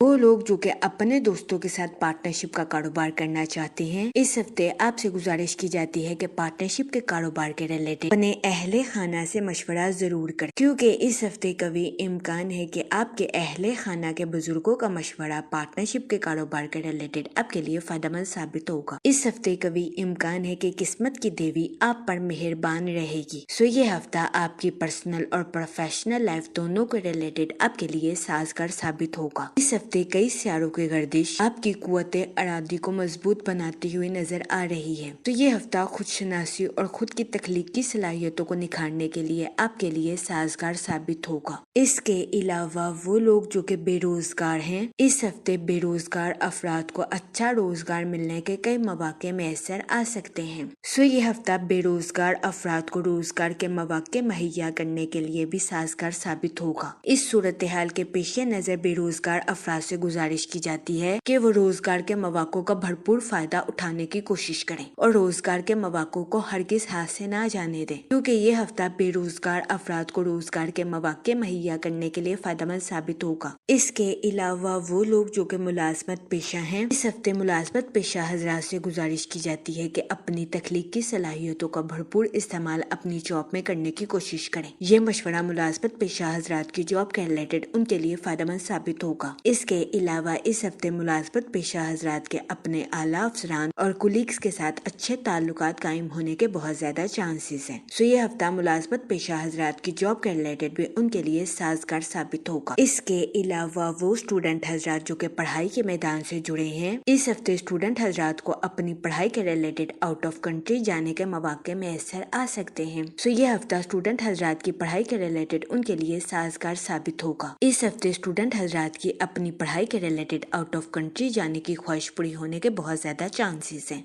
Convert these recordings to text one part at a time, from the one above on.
وہ لوگ جو کہ اپنے دوستوں کے ساتھ پارٹنرشپ کا کاروبار کرنا چاہتے ہیں، اس ہفتے آپ سے گزارش کی جاتی ہے کہ پارٹنرشپ کے کاروبار کے ریلیٹڈ اپنے اہل خانہ سے مشورہ ضرور کریں، کیونکہ اس ہفتے کبھی امکان ہے کہ آپ کے اہل خانہ کے بزرگوں کا مشورہ پارٹنرشپ کے کاروبار کے ریلیٹڈ آپ کے لیے فائدہ مند ثابت ہوگا۔ اس ہفتے کبھی امکان ہے کہ قسمت کی دیوی آپ پر مہربان رہے گی۔ یہ ہفتہ آپ کی پرسنل اور پروفیشنل لائف دونوں کے ریلیٹڈ آپ کے لیے سازگار ثابت ہوگا۔ اس ہفتے کئی سیاروں کی گردش آپ کی قوت ارادی کو مضبوط بناتی ہوئی نظر آ رہی ہے، یہ ہفتہ خود شناسی اور خود کی تخلیقی صلاحیتوں کو نکھارنے کے لیے آپ کے لیے سازگار ثابت ہوگا۔ اس کے علاوہ وہ لوگ جو کہ بے روزگار ہیں، اس ہفتے بے روزگار افراد کو اچھا روزگار ملنے کے کئی مواقع میسر آ سکتے ہیں۔ یہ ہفتہ بے روزگار افراد کو روزگار کے مواقع مہیا کرنے کے لیے بھی سازگار ثابت ہوگا۔ اس صورتحال کے پیش نظر بے روزگار افراد سے گزارش کی جاتی ہے کہ وہ روزگار کے مواقع کا بھرپور فائدہ اٹھانے کی کوشش کریں اور روزگار کے مواقع کو ہرگز ہاتھ سے نہ جانے دیں، کیونکہ یہ ہفتہ بے روزگار افراد کو روزگار کے مواقع مہیا کرنے کے لیے فائدہ مند ثابت ہوگا۔ اس کے علاوہ وہ لوگ جو کہ ملازمت پیشہ ہیں، اس ہفتے ملازمت پیشہ حضرات سے گزارش کی جاتی ہے کہ اپنی تخلیقی صلاحیتوں کا بھرپور استعمال اپنی جاب میں کرنے کی کوشش کریں۔ یہ مشورہ ملازمت پیشہ حضرات کی جاب کے ریلیٹڈ ان کے لیے فائدہ مند ثابت ہوگا۔ اس کے علاوہ اس ہفتے ملازمت پیشہ حضرات کے اپنے اعلیٰ افسران اور کولیگز کے ساتھ اچھے تعلقات قائم ہونے کے بہت زیادہ چانسز ہیں۔ یہ ہفتہ ملازمت پیشہ حضرات کی جاب کے ریلیٹڈ بھی ان کے لیے سازگار ثابت ہوگا۔ اس کے علاوہ وہ اسٹوڈنٹ حضرات جو کہ پڑھائی کے میدان سے جڑے ہیں، اس ہفتے اسٹوڈنٹ حضرات کو اپنی پڑھائی کے ریلیٹڈ آؤٹ آف کنٹری جانے کے مواقع میسر آ سکتے ہیں۔ یہ ہفتہ اسٹوڈنٹ حضرات کی پڑھائی کے ریلیٹڈ ان کے لیے سازگار ثابت ہوگا۔ اس ہفتے اسٹوڈنٹ حضرات کی اپنی پڑھائی کے ریلیٹڈ آؤٹ آف کنٹری جانے کی خواہش پوری ہونے کے بہت زیادہ چانسز ہیں۔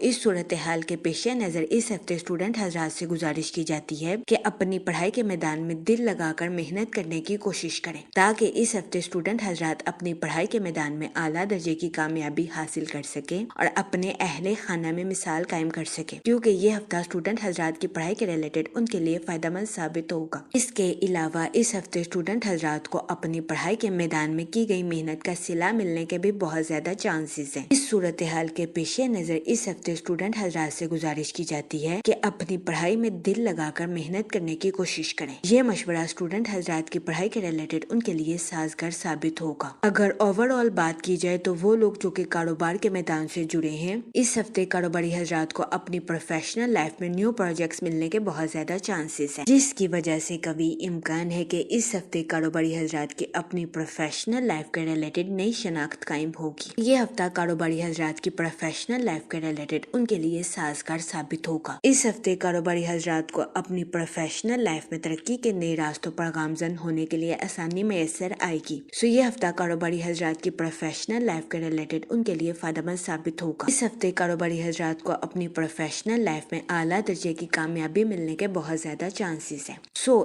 اس صورتحال کے پیش نظر اس ہفتے اسٹوڈنٹ حضرات سے گزارش کی جاتی ہے کہ اپنی پڑھائی کے میدان میں دل لگا کر محنت کرنے کی کوشش کریں، تاکہ اس ہفتے اسٹوڈنٹ حضرات اپنی پڑھائی کے میدان میں اعلیٰ درجے کی کامیابی حاصل کر سکیں اور اپنے اہل خانہ میں مثال قائم کر سکیں، کیونکہ یہ ہفتہ اسٹوڈنٹ حضرات کی پڑھائی کے ریلیٹڈ ان کے لیے فائدہ مند ثابت ہوگا۔ اس کے علاوہ اس ہفتے اسٹوڈنٹ حضرات کو اپنی پڑھائی کے میدان میں کی گئی محنت کا صلہ ملنے کے بھی بہت زیادہ چانسز ہیں۔ اس صورتحال کے پیش نظر اس ہفتے اسٹوڈنٹ حضرات سے گزارش کی جاتی ہے کہ اپنی پڑھائی میں دل لگا کر محنت کرنے کی کوشش کریں۔ یہ مشورہ اسٹوڈنٹ حضرات کی پڑھائی کے ریلیٹڈ ان کے لیے سازگار ثابت ہوگا۔ اگر اوور آل بات کی جائے تو وہ لوگ جو کہ کاروبار کے میدان سے جڑے ہیں، اس ہفتے کاروباری حضرات کو اپنی پروفیشنل لائف میں نیو پروجیکٹس ملنے کے بہت زیادہ چانسز ہیں، جس کی وجہ سے کبھی امکان ہے کہ اس ہفتے کاروباری حضرات کی اپنی پروفیشنل لائف کے ریلیٹڈ نئی شناخت قائم ہوگی۔ یہ ہفتہ کاروباری حضرات کی پروفیشنل لائف کے ریلیٹڈ ان کے لیے سازگار ثابت ہوگا۔ اس ہفتے کاروباری حضرات کو اپنی پروفیشنل لائف میں ترقی کے نئے راستوں پر گامزن ہونے کے لیے آسانی میسر آئے گی۔ یہ ہفتہ کاروباری حضرات کی پروفیشنل لائف کے ریلیٹڈ ان کے لیے فائدہ مند ثابت ہوگا۔ اس ہفتے کاروباری حضرات کو اپنی پروفیشنل لائف میں اعلیٰ درجے کی کامیابی ملنے کے بہت زیادہ چانسز ہیں۔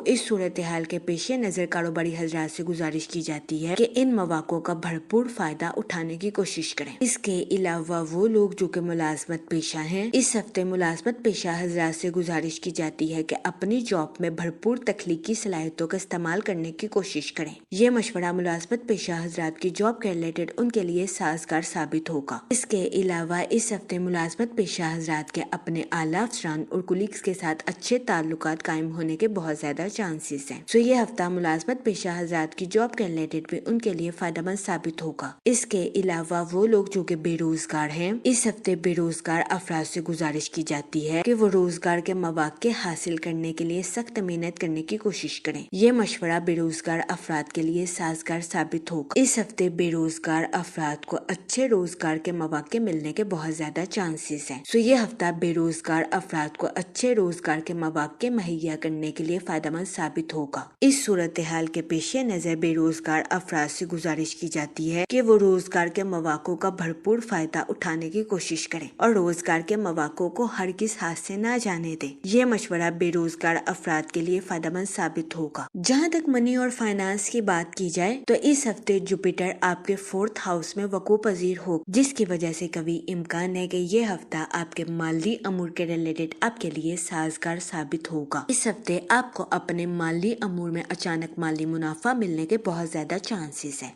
اس صورتحال کے پیش نظر کاروباری حضرات سے گزارش کی جاتی ہے کہ ان مواقع کا بھرپور فائدہ اٹھانے کی کوشش کریں۔ اس کے علاوہ وہ لوگ جو کہ ملازمت پیشہ ہیں، اس ہفتے ملازمت پیشہ حضرات سے گزارش کی جاتی ہے کہ اپنی جاب میں بھرپور تخلیقی صلاحیتوں کا استعمال کرنے کی کوشش کریں۔ یہ مشورہ ملازمت پیشہ حضرات کی جاب کے ریلیٹڈ ان کے لیے سازگار ثابت ہوگا۔ اس کے علاوہ اس ہفتے ملازمت پیشہ حضرات کے اپنے اعلیٰ افسران اور کولیگز کے ساتھ اچھے تعلقات قائم ہونے کے بہت زیادہ چانسز ہیں۔ یہ ہفتہ ملازمت پیشہ حضرات کی جاب کے ریلیٹڈ بھی ان کے لیے فائدہ مند ثابت ہوگا۔ اس کے علاوہ وہ لوگ جو کہ بے روزگار ہیں، اس ہفتے بے روزگار افراد سے گزارش کی جاتی ہے کہ وہ روزگار کے مواقع حاصل کرنے کے لیے سخت محنت کرنے کی کوشش کریں۔ یہ مشورہ بے روزگار افراد کے لیے سازگار ثابت ہوگا۔ اس ہفتے بے روزگار افراد کو اچھے روزگار کے مواقع ملنے کے بہت زیادہ چانسز ہیں۔ یہ ہفتہ بے روزگار افراد کو اچھے روزگار کے مواقع مہیا کرنے کے لیے فائدہ مند ثابت ہوگا۔ اس صورتحال کے پیش نظر بے روزگار افراد سے گزارش کی جاتی ہے کہ وہ روزگار کے مواقع کا بھرپور فائدہ اٹھانے کی کوشش کریں اور روزگار کے مواقع کو ہرگز ہاتھ سے نہ جانے دیں۔ یہ مشورہ بے روزگار افراد کے لیے فائدہ مند ثابت ہوگا۔ جہاں تک منی اور فائنانس کی بات کی جائے تو اس ہفتے جوپیٹر آپ کے 4th ہاؤس میں وقوع پذیر ہو، جس کی وجہ سے کبھی امکان ہے کہ یہ ہفتہ آپ کے مالی امور کے ریلیٹڈ آپ کے لیے سازگار ثابت ہوگا۔ اس ہفتے آپ کو اپنے مالی امور میں اچانک مالی منافع ملنے کے بہت زیادہ چانسز ہیں۔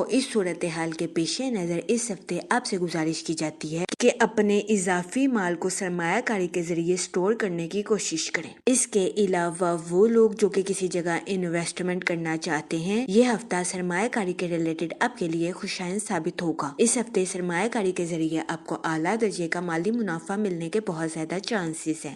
اس صورتحال کے پیش نظر اس ہفتے آپ سے گزارش کی جاتی ہے کہ اپنے اضافی مال کو سرمایہ کاری کے ذریعے سٹور کرنے کی کوشش کریں۔ اس کے علاوہ وہ لوگ جو کہ کسی جگہ انویسٹمنٹ کرنا چاہتے ہیں، یہ ہفتہ سرمایہ کاری کے ریلیٹڈ آپ کے لیے خوشائن ثابت ہوگا۔ اس ہفتے سرمایہ کاری کے ذریعے آپ کو اعلیٰ درجے کا مالی منافع ملنے کے بہت زیادہ چانسز ہیں۔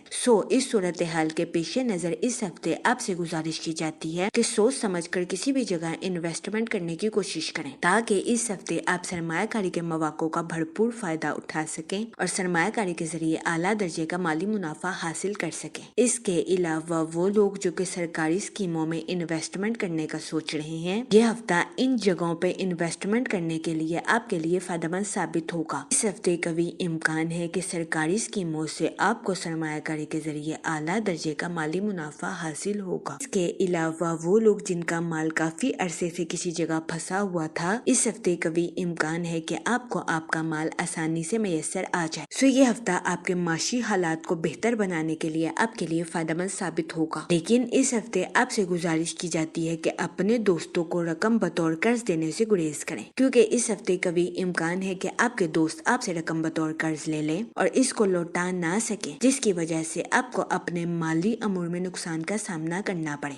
اس صورتحال کے پیش نظر اس ہفتے آپ سے گزارش کی جاتی ہے کہ سوچ سمجھ کر کسی بھی جگہ انویسٹمنٹ کرنے کی کوشش کریں تاکہ اس ہفتے آپ سرمایہ کاری کے مواقع کا بھرپور فائدہ اٹھا سکیں اور سرمایہ کاری کے ذریعے اعلیٰ درجے کا مالی منافع حاصل کر سکیں۔ اس کے علاوہ وہ لوگ جو کہ سرکاری اسکیموں میں انویسٹمنٹ کرنے کا سوچ رہے ہیں، یہ ہفتہ ان جگہوں پہ انویسٹمنٹ کرنے کے لیے آپ کے لیے فائدہ مند ثابت ہوگا۔ اس ہفتے قوی امکان ہے کہ سرکاری اسکیموں سے آپ کو سرمایہ کاری کے ذریعے اعلیٰ درجے کا مالی منافع حاصل ہوگا۔ اس کے علاوہ وہ لوگ جن کا مال کافی عرصے سے کسی جگہ پھنسا ہوا تھا، اس ہفتے قوی امکان ہے کہ آپ کو آپ کا مال آسانی سے میسر آ جائے۔ یہ ہفتہ آپ کے معاشی حالات کو بہتر بنانے کے لیے آپ کے لیے فائدہ مند ثابت ہوگا، لیکن اس ہفتے آپ سے گزارش کی جاتی ہے کہ اپنے دوستوں کو رقم بطور قرض دینے سے گریز کریں، کیونکہ اس ہفتے قوی امکان ہے کہ آپ کے دوست آپ سے رقم بطور قرض لے لیں اور اس کو لوٹا نہ سکیں، جس کی وجہ سے آپ کو اپنے مالی امور میں نقصان کا سامنا کرنا پڑے۔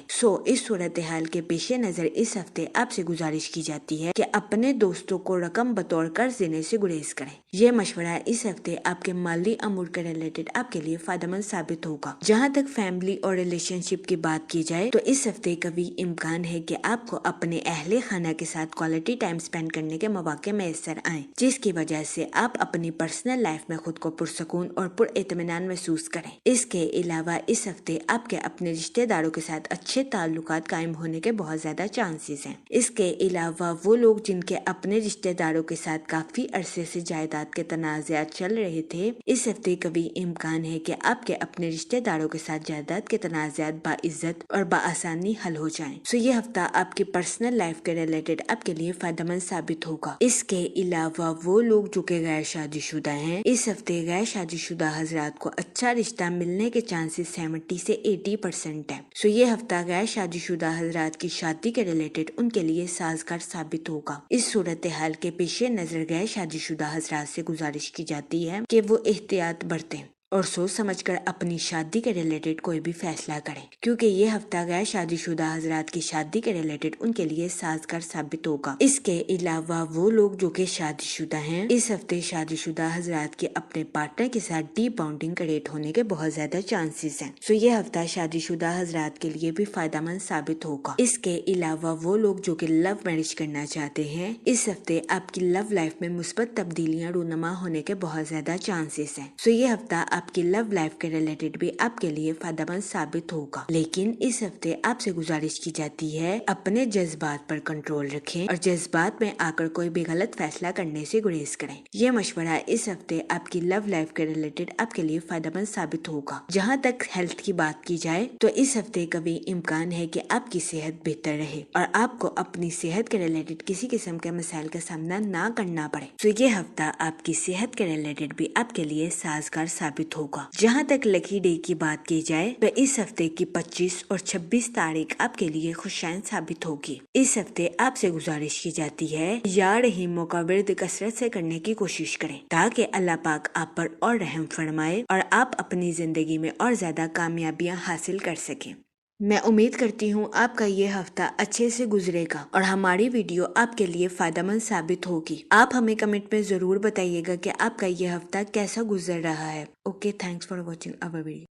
اس صورتحال کے پیش نظر اس ہفتے آپ سے گزارش کی جاتی ہے کہ اپنے دوستوں کو رقم بطور قرض دینے سے گریز کریں۔ یہ مشورہ اس ہفتے آپ کے مالی امور کے ریلیٹڈ آپ کے لیے فائدہ مند ثابت ہوگا۔ جہاں تک فیملی اور ریلیشن شپ کی بات کی جائے تو اس ہفتے قوی امکان ہے کہ آپ کو اپنے اہل خانہ کے ساتھ کوالٹی ٹائم سپینڈ کرنے کے مواقع میسر آئیں، جس کی وجہ سے آپ اپنی پرسنل لائف میں خود کو پرسکون اور پر اطمینان محسوس کریں۔ اس کے علاوہ اس ہفتے آپ کے اپنے رشتہ داروں کے ساتھ اچھے تعلقات قائم ہونے کے بہت زیادہ چانسز ہیں۔ اس کے علاوہ وہ لوگ جن کے اپنے رشتہ داروں کے ساتھ کافی عرصے سے جائیداد کے تنازعات چل رہے تھے، اس ہفتے قوی امکان ہے کہ آپ کے اپنے رشتہ داروں کے ساتھ جائیداد کے تنازعات باعزت اور بآسانی حل ہو جائیں۔ یہ ہفتہ آپ کی پرسنل لائف کے ریلیٹڈ آپ کے لیے فائدہ مند ثابت ہوگا۔ اس کے علاوہ وہ لوگ جو کہ غیر شادی شدہ ہیں، اس ہفتے غیر شادی شدہ حضرات کو اچھا رشتہ ملنے کے چانسز 70 سے 80% ہے۔ یہ ہفتہ غیر شادی شدہ حضرات کی شادی کے ریلیٹڈ ان کے لیے سازگار ثابت ہوگا۔ اس صورتحال کے پیش نظر غیر شادی شدہ حضرات سے گزارش کی جاتی ہے کہ وہ احتیاط برتیں اور سوچ سمجھ کر اپنی شادی کے ریلیٹڈ کوئی بھی فیصلہ کریں، کیونکہ یہ ہفتہ غیر شادی شدہ حضرات کی شادی کے ریلیٹڈ ان کے لیے سازگار ثابت ہوگا۔ اس کے علاوہ وہ لوگ جو کہ شادی شدہ ہیں، اس ہفتے شادی شدہ حضرات کے اپنے پارٹنر کے ساتھ ڈیپ باؤنڈنگ کریٹ ہونے کے بہت زیادہ چانسز ہیں۔ یہ ہفتہ شادی شدہ حضرات کے لیے بھی فائدہ مند ثابت ہوگا۔ اس کے علاوہ وہ لوگ جو کہ لو میرج کرنا چاہتے ہیں، اس ہفتے آپ کی لو لائف میں مثبت تبدیلیاں رونما ہونے کے بہت زیادہ چانسز ہیں۔ یہ ہفتہ آپ کی لو لائف کے ریلیٹڈ بھی آپ کے لیے فائدہ مند ثابت ہوگا، لیکن اس ہفتے آپ سے گزارش کی جاتی ہے اپنے جذبات پر کنٹرول رکھیں اور جذبات میں آ کر کوئی بھی غلط فیصلہ کرنے سے گریز کریں۔ یہ مشورہ اس ہفتے آپ کی لو لائف کے ریلیٹڈ آپ کے لیے فائدہ مند ثابت ہوگا۔ جہاں تک ہیلتھ کی بات کی جائے تو اس ہفتے قوی امکان ہے کہ آپ کی صحت بہتر رہے اور آپ کو اپنی صحت کے ریلیٹڈ کسی قسم کے مسائل کا سامنا نہ کرنا پڑے۔ یہ ہفتہ آپ کی صحت کے ریلیٹڈ بھی آپ کے لیے سازگار ثابت ہوگا۔ جہاں تک لکی ڈے کی بات کی جائے تو اس ہفتے کی 25 اور 26 تاریخ آپ کے لیے خوشائن ثابت ہوگی۔ اس ہفتے آپ سے گزارش کی جاتی ہے یا رحیموں کا ورد کثرت سے کرنے کی کوشش کریں تاکہ اللہ پاک آپ پر اور رحم فرمائے اور آپ اپنی زندگی میں اور زیادہ کامیابیاں حاصل کر سکیں۔ میں امید کرتی ہوں آپ کا یہ ہفتہ اچھے سے گزرے گا اور ہماری ویڈیو آپ کے لیے فائدہ مند ثابت ہوگی۔ آپ ہمیں کمنٹ میں ضرور بتائیے گا کہ آپ کا یہ ہفتہ کیسا گزر رہا ہے۔ Okay, thanks for watching our video.